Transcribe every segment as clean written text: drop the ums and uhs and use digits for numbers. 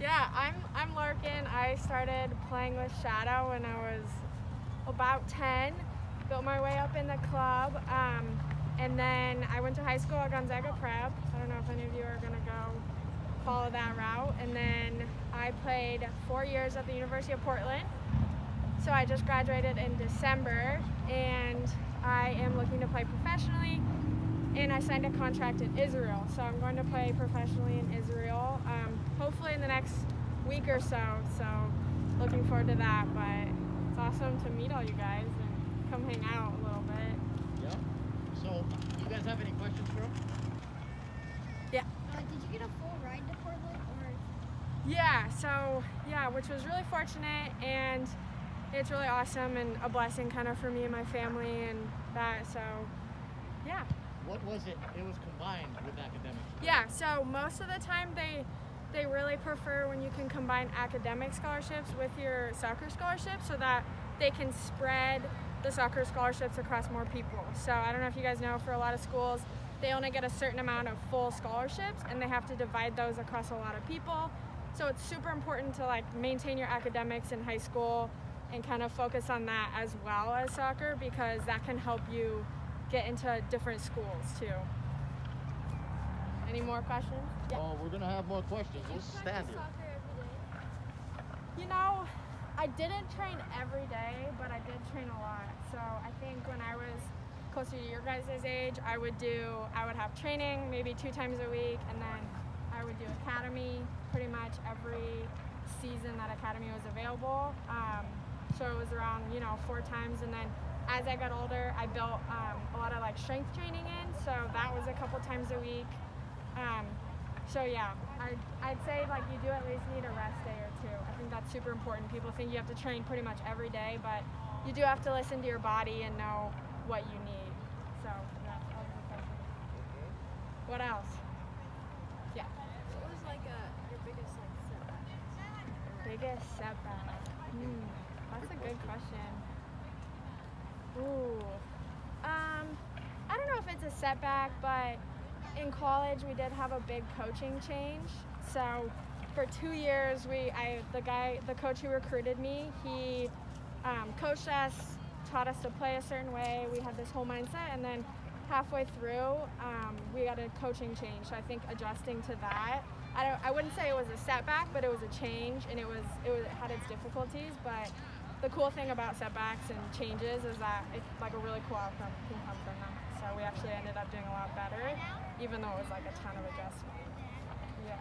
Yeah, I'm Larkin. I started playing with Shadow when I was about 10. Built my way up in the club, and then I went to high school at Gonzaga Prep. I don't know if any of you are gonna go follow that route. And then I played 4 years at the University of Portland. So I just graduated in December, and I am looking to play professionally. And I signed a contract in Israel, so I'm going to play professionally in Israel, hopefully in the next week or so. So looking forward to that. But it's awesome to meet all you guys and come hang out a little bit. Yeah. So, you guys have any questions for him? Yeah. Did you get a full ride to Portland, or? Yeah. So yeah, which was really fortunate, and it's really awesome and a blessing kind of for me and my family and that. So yeah. What was it? It was combined with academics. Yeah, so most of the time they really prefer when you can combine academic scholarships with your soccer scholarships so that they can spread the soccer scholarships across more people. So I don't know if you guys know, for a lot of schools, they only get a certain amount of full scholarships and they have to divide those across a lot of people. So it's super important to like maintain your academics in high school and kind of focus on that as well as soccer, because that can help you get into different schools too. Any more questions? Yeah. Oh, we're gonna have more questions. We'll stand here. Soccer every day? You know, I didn't train every day, but I did train a lot. So I think when I was closer to your guys' age, I would have training maybe 2 times a week, and then I would do academy pretty much every season that academy was available. So it was around 4 times, and then as I got older, I built a lot of like strength training in, so that was a couple times a week. So yeah, I'd say like you do at least need a rest day or 2. I think that's super important. People think you have to train pretty much every day, but you do have to listen to your body and know what you need. So yeah, that was the question. What else? Yeah. What was your biggest setback? Biggest setback? That's a good question. Ooh. I don't know if it's a setback, but in college we did have a big coaching change. So for 2 years, the coach who recruited me, he coached us, taught us to play a certain way. We had this whole mindset, and then halfway through, we got a coaching change. So I think adjusting to that, I wouldn't say it was a setback, but it was a change, and it had its difficulties. But the cool thing about setbacks and changes is that it's like a really cool outcome can come from them. So we actually ended up doing a lot better, even though it was like a ton of adjustment. Yeah.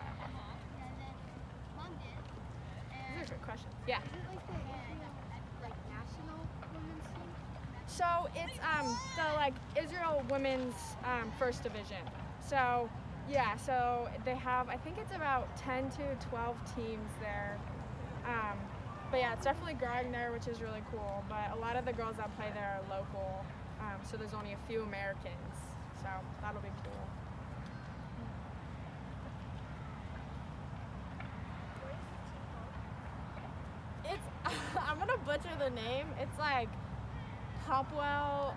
These are good questions. Yeah. Is it like the national women's team? So it's the like Israel women's first division. So yeah, so they have, I think it's about 10 to 12 teams there. But yeah, it's definitely growing there, which is really cool. But a lot of the girls that play there are local, so there's only a few Americans. So that'll be cool. It's I'm gonna butcher the name. It's like Hopwell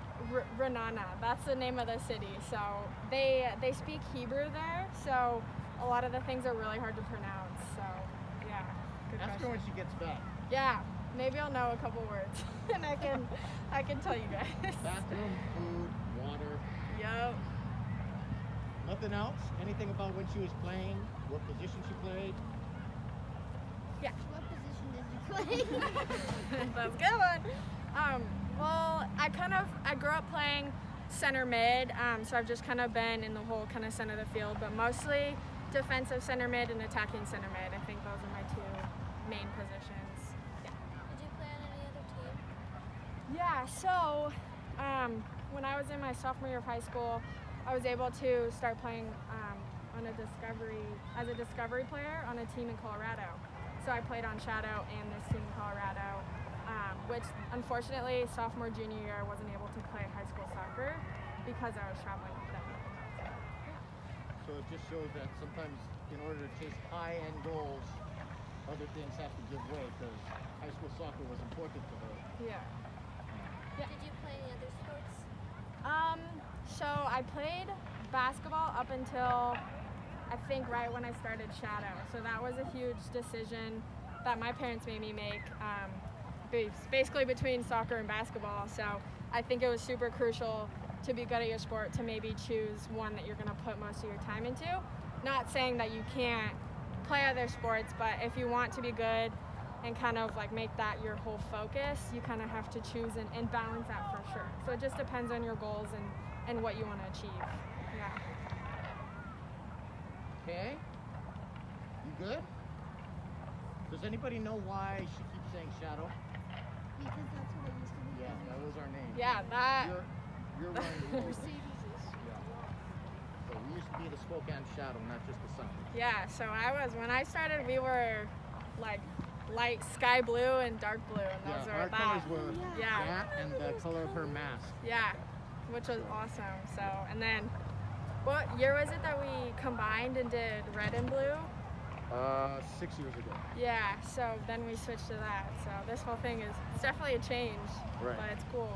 Renana. That's the name of the city. So they speak Hebrew there. So a lot of the things are really hard to pronounce. So yeah, good Ask her question. when she gets back. Yeah, maybe I'll know a couple words and I can tell you guys. Bathroom, food, water. Yup. Nothing else? Anything about when she was playing? What position she played? Yeah. What position did you play? That's a good one. Well, I grew up playing center mid, so I've just kind of been in the whole kind of center of the field, but mostly defensive center mid and attacking center mid. I think those are my 2 main positions. Yeah. Did you play on any other team? Yeah, so when I was in my sophomore year of high school, I was able to start playing as a discovery player on a team in Colorado. So I played on Shadow and this team in Colorado, which unfortunately sophomore, junior year I wasn't able to play high school soccer because I was traveling with them. So it just shows that sometimes in order to chase high-end goals, other things have to give way, because high school soccer was important to her. Yeah. Did you play any other sports? So I played basketball up until I think, right when I started shadow. So that was a huge decision that my parents made me make, basically between soccer and basketball. So I think it was super crucial to be good at your sport to maybe choose one that you're going to put most of your time into. Not saying that you can't play other sports, but if you want to be good and kind of like make that your whole focus, you kind of have to choose and balance that for sure. So it just depends on your goals and what you want to achieve. Yeah. Okay. You good? Does anybody know why she keeps saying shadow? Because that's what I used to be. Yeah, that was our name. Yeah, that. You're running the old. Mercedes is. Yeah. So we used to be the Spokane Shadow, not just the Sun. Yeah, so when I started, we were like light sky blue and dark blue, and those Our were that. colors were Yeah. that and the color of her mask. Yeah, which was awesome. So, and then, what year was it that we combined and did red and blue? 6 years ago. Yeah, so then we switched to that. So this whole thing it's definitely a change, Right. but it's cool.